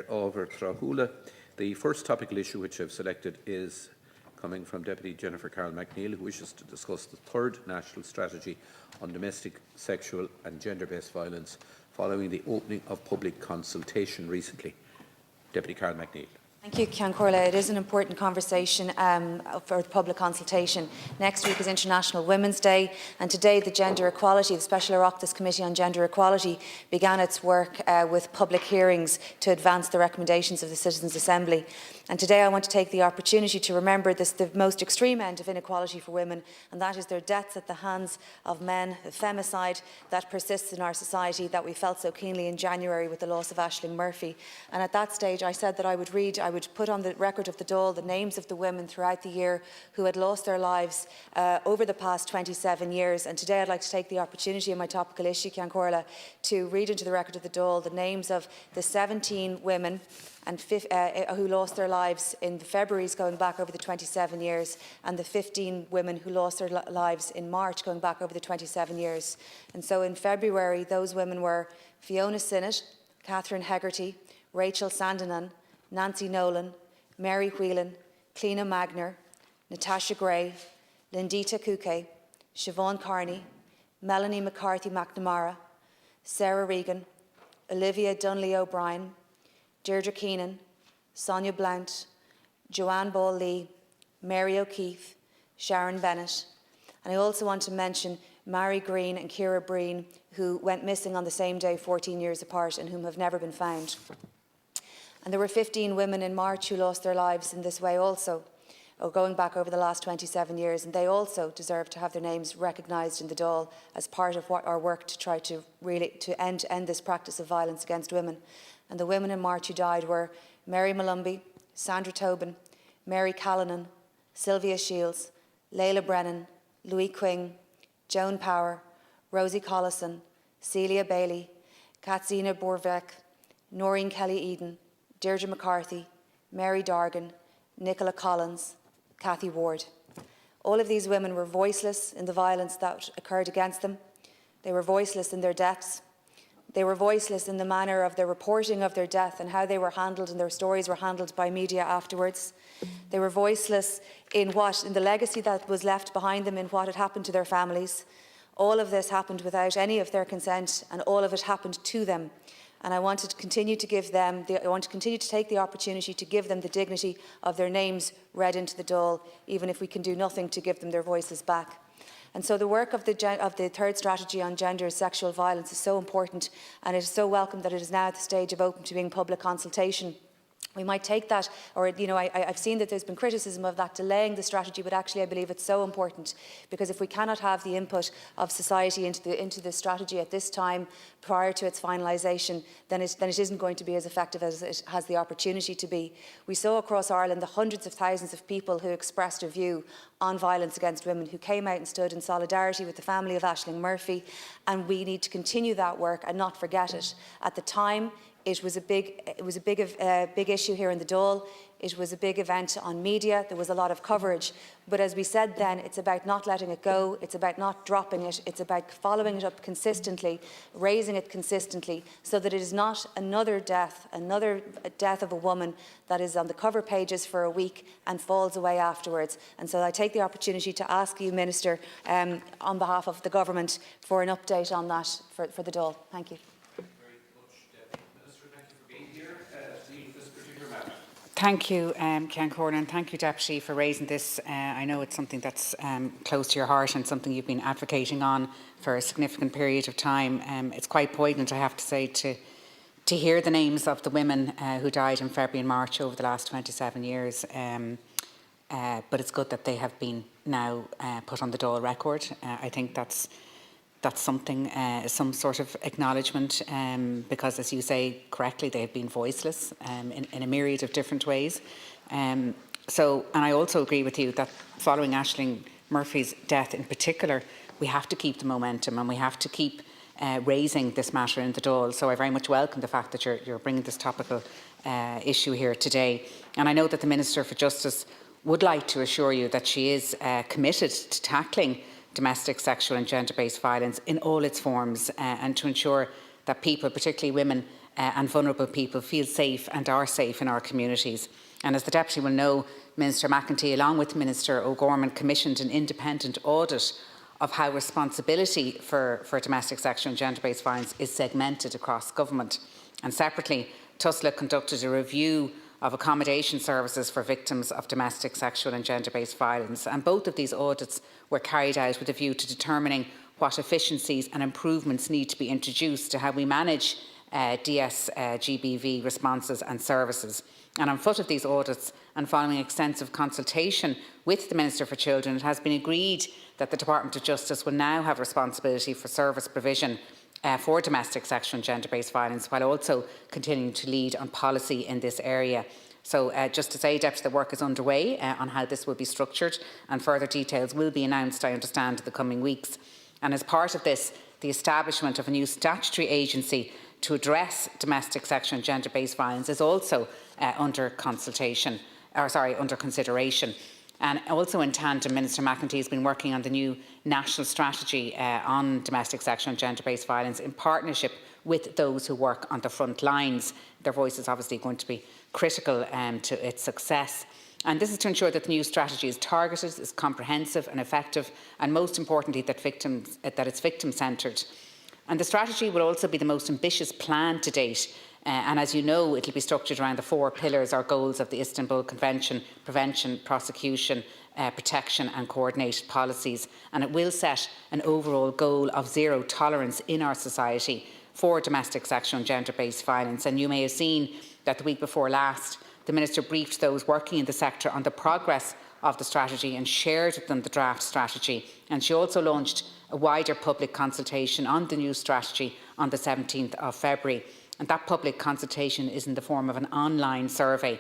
over Trahula. The first topical issue which I've selected is coming from Deputy Jennifer Carroll McNeill, who wishes to discuss the third national strategy on domestic, sexual and gender-based violence following the opening of public consultation recently. Deputy Carroll McNeill. Thank you, Ceann Comhairle. It is an important conversation for public consultation. Next week is International Women's Day, and today the Special Oireachtas Committee on Gender Equality began its work with public hearings to advance the recommendations of the Citizens' Assembly. And today I want to take the opportunity to remember the most extreme end of inequality for women, and that is their deaths at the hands of men, the femicide that persists in our society that we felt so keenly in January with the loss of Aisling Murphy. And at that stage I said that I would put on the record of the Dáil the names of the women throughout the year who had lost their lives over the past 27 years. And today I'd like to take the opportunity in my topical issue, Ceann Comhairle, to read into the record of the Dáil the names of the 17 women and who lost their lives in the February's going back over the 27 years, and the 15 women who lost their lives in March going back over the 27 years. And so in February, those women were Fiona Sinnott, Catherine Hegarty, Rachel Sandinan, Nancy Nolan, Mary Whelan, Cleena Magner, Natasha Gray, Lindita Kuke, Siobhan Carney, Melanie McCarthy McNamara, Sarah Regan, Olivia Dunley O'Brien, Deirdre Keenan, Sonia Blount, Joanne Ball-Lee, Mary O'Keefe, Sharon Bennett. And I also want to mention Mary Green and Ciara Breen, who went missing on the same day 14 years apart and whom have never been found. And there were 15 women in March who lost their lives in this way also, going back over the last 27 years, and they also deserve to have their names recognised in the Dáil as part of our work to try to end this practice of violence against women. And the women in March who died were Mary Malumbi, Sandra Tobin, Mary Callanan, Sylvia Shields, Leila Brennan, Louis Quing, Joan Power, Rosie Collison, Celia Bailey, Katsina Borvek, Noreen Kelly-Eden, Deirdre McCarthy, Mary Dargan, Nicola Collins, Cathy Ward. All of these women were voiceless in the violence that occurred against them. They were voiceless in their deaths. They were voiceless in the manner of their reporting of their death and how they were handled and their stories were handled by media afterwards. They were voiceless in the legacy that was left behind them, in what had happened to their families. All of this happened without any of their consent, and all of it happened to them. And I want to continue to take the opportunity to give them the dignity of their names read into the Dáil, even if we can do nothing to give them their voices back. And so the work of the third strategy on gender and sexual violence is so important, and it is so welcome that it is now at the stage of open to being public consultation. We might take that, or I've seen that there's been criticism of that delaying the strategy, but actually I believe it's so important, because if we cannot have the input of society into the strategy at this time prior to its finalisation, then it isn't going to be as effective as it has the opportunity to be. We saw across Ireland the hundreds of thousands of people who expressed a view on violence against women, who came out and stood in solidarity with the family of Aisling Murphy, and we need to continue that work and not forget it. At the time, it was a big issue here in the Dáil. It was a big event on media. There was a lot of coverage. But as we said then, it's about not letting it go. It's about not dropping it. It's about following it up consistently, raising it consistently, so that it is not another death of a woman that is on the cover pages for a week and falls away afterwards. And so I take the opportunity to ask you, Minister, on behalf of the Government, for an update on that for the Dáil. Thank you. Thank you, Ceann Comhairle, and thank you, Deputy, for raising this. I know it's something that's close to your heart and something you've been advocating on for a significant period of time. It's quite poignant, I have to say, to hear the names of the women who died in February and March over the last 27 years. But it's good that they have been now put on the Dáil record. I think that's something, some sort of acknowledgement, because, as you say correctly, they have been voiceless in a myriad of different ways. And I also agree with you that following Aisling Murphy's death in particular, we have to keep the momentum and we have to keep raising this matter in the Dáil. So I very much welcome the fact that you're bringing this topical issue here today. And I know that the Minister for Justice would like to assure you that she is committed to tackling domestic, sexual and gender-based violence in all its forms, and to ensure that people, particularly women, and vulnerable people feel safe and are safe in our communities. And as the Deputy will know, Minister McEntee, along with Minister O'Gorman, commissioned an independent audit of how responsibility for domestic sexual and gender-based violence is segmented across government. And separately, TUSLA conducted a review of accommodation services for victims of domestic sexual and gender-based violence. And both of these audits were carried out with a view to determining what efficiencies and improvements need to be introduced to how we manage DSGBV responses and services. And on foot of these audits and following extensive consultation with the Minister for Children, it has been agreed that the Department of Justice will now have responsibility for service provision for domestic sexual and gender-based violence, while also continuing to lead on policy in this area. So just to say, Deputy, the work is underway on how this will be structured, and further details will be announced, I understand, in the coming weeks. And as part of this, the establishment of a new statutory agency to address domestic sexual and gender-based violence is also under consideration. And also in tandem, Minister McEntee has been working on the new national strategy on domestic sexual and gender-based violence in partnership with those who work on the front lines. Their voice is obviously going to be critical to its success. And this is to ensure that the new strategy is targeted, is comprehensive and effective, and most importantly, that it's victim-centred. And the strategy will also be the most ambitious plan to date. And as you know, it will be structured around the 4 pillars or goals of the Istanbul Convention: prevention, prosecution, protection and coordinated policies. And it will set an overall goal of zero tolerance in our society for domestic sexual and gender-based violence. And you may have seen that the week before last, the Minister briefed those working in the sector on the progress of the strategy and shared with them the draft strategy. And she also launched a wider public consultation on the new strategy on the 17th of February. And that public consultation is in the form of an online survey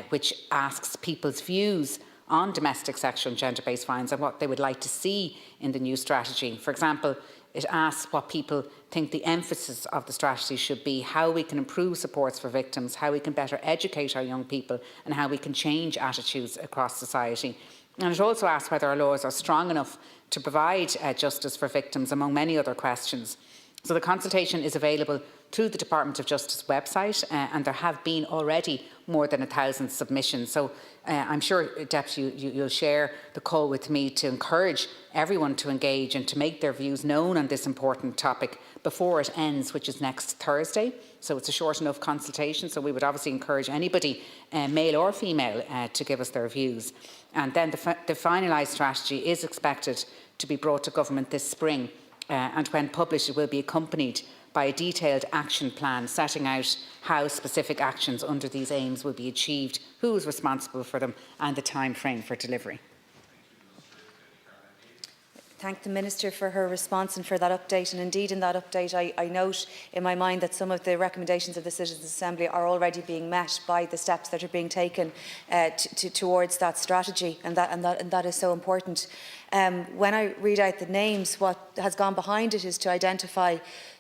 which asks people's views on domestic sexual and gender-based violence and what they would like to see in the new strategy. For example, it asks what people think the emphasis of the strategy should be, how we can improve supports for victims, how we can better educate our young people, and how we can change attitudes across society. And it also asks whether our laws are strong enough to provide justice for victims, among many other questions. So the consultation is available through the Department of Justice website, and there have been already more than 1,000 submissions. So I'm sure, Deputy, you'll share the call with me to encourage everyone to engage and to make their views known on this important topic before it ends, which is next Thursday. So it's a short enough consultation, so we would obviously encourage anybody, male or female, to give us their views. And then the finalised strategy is expected to be brought to government this spring, and when published it will be accompanied by a detailed action plan setting out how specific actions under these aims will be achieved, who is responsible for them and the time frame for delivery. Thank the Minister for her response and for that update. And indeed, in that update, I note in my mind that some of the recommendations of the Citizens' Assembly are already being met by the steps that are being taken towards that strategy, and that is so important. When I read out the names, what has gone behind it is to identify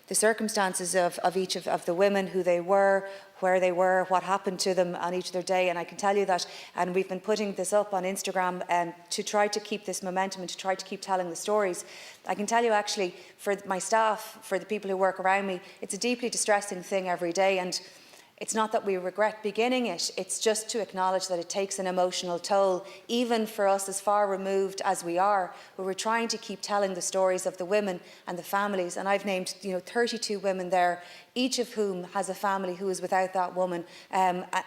the circumstances of each of the women, who they were, where they were, what happened to them on each of their day. And I can tell you that, and we've been putting this up on Instagram to try to keep this momentum and to try to keep telling the stories. I can tell you actually, for my staff, for the people who work around me, it's a deeply distressing thing every day. And it's not that we regret beginning it, it's just to acknowledge that it takes an emotional toll, even for us as far removed as we are, where we're trying to keep telling the stories of the women and the families. And I've named 32 women there, each of whom has a family who is without that woman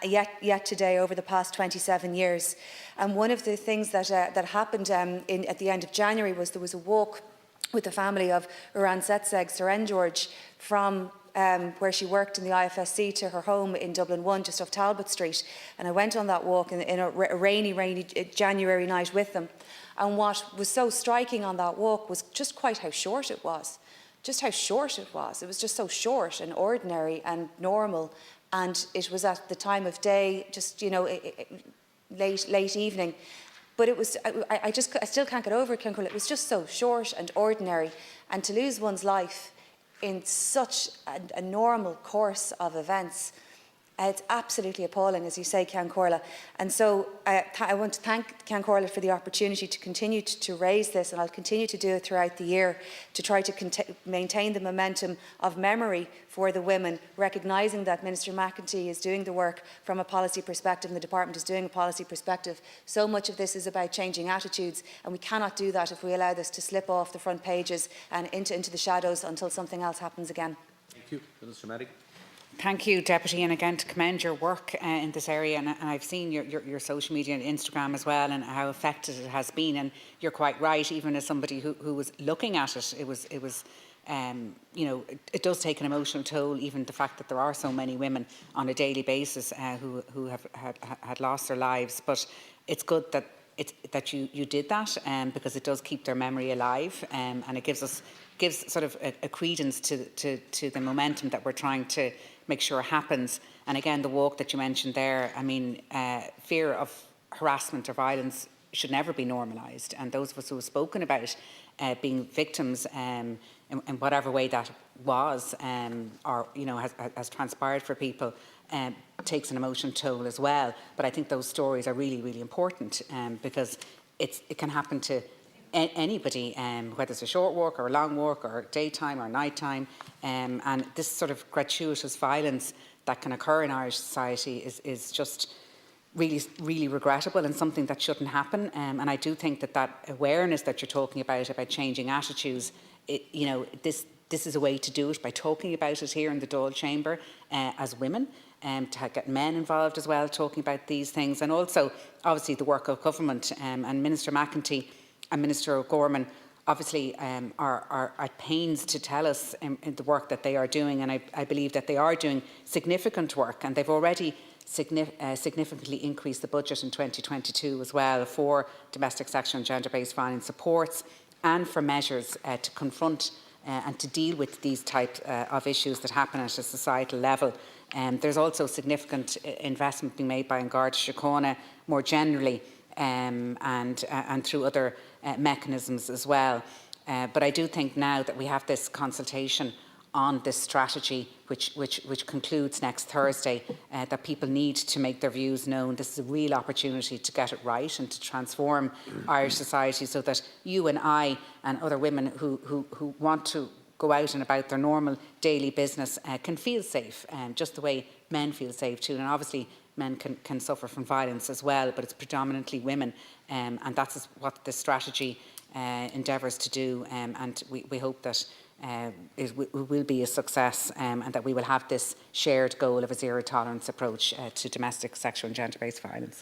yet today over the past 27 years. And one of the things that happened at the end of January was there was a walk with the family of Uran Setseg Serengeorge from where she worked in the IFSC to her home in Dublin 1, just off Talbot Street. And I went on that walk in a rainy January night with them. And what was so striking on that walk was just quite how short it was. Just how short it was. It was just so short and ordinary and normal. And it was at the time of day, just, late evening. But it was, I still can't get over it, Ciarán Comhairle. It was just so short and ordinary. And to lose one's life in such a normal course of events, It's absolutely appalling, as you say, Ceann Comhairle. And so I want to thank Ceann Comhairle for the opportunity to continue to raise this, and I'll continue to do it throughout the year to try to maintain the momentum of memory for the women, recognising that Minister McEntee is doing the work from a policy perspective and the Department is doing a policy perspective. So much of this is about changing attitudes, and we cannot do that if we allow this to slip off the front pages and into the shadows until something else happens again. Thank you. Minister Madigan. Thank you, Deputy, and again to commend your work in this area, and I've seen your social media and Instagram as well, and how effective it has been. And you're quite right, even as somebody who was looking at it, it was you know, it does take an emotional toll, even the fact that there are so many women on a daily basis who have had lost their lives. But it's good that you did that, because it does keep their memory alive, and it gives sort of a credence to the momentum that we're trying to make sure happens. And again, the walk that you mentioned there, I mean, fear of harassment or violence should never be normalised. And those of us who have spoken about being victims in whatever way that was, or you know, has transpired for people, takes an emotional toll as well. But I think those stories are really, really important, because it can happen to anybody, whether it's a short walk or a long walk or daytime or nighttime, and this sort of gratuitous violence that can occur in Irish society is just really, really regrettable and something that shouldn't happen. And I do think that awareness that you're talking about changing attitudes, you know, this is a way to do it, by talking about it here in the Dáil Chamber as women, to get men involved as well, talking about these things, and also obviously the work of government, and Minister McEntee and Minister O'Gorman obviously are at pains to tell us in the work that they are doing, and I believe that they are doing significant work, and they've already significantly increased the budget in 2022 as well for domestic, sexual and gender-based violence supports, and for measures to confront and to deal with these types of issues that happen at a societal level. There's also significant investment being made by An Garda Síochána more generally, and through other mechanisms as well. But I do think now that we have this consultation on this strategy, which concludes next Thursday, that people need to make their views known. This is a real opportunity to get it right and to transform Irish society, so that you and I and other women who want to go out and about their normal daily business can feel safe, just the way men feel safe too. And obviously men can suffer from violence as well, but it's predominantly women, and that's what the strategy endeavours to do, and we hope that it will be a success, and that we will have this shared goal of a zero tolerance approach to domestic, sexual and gender-based violence.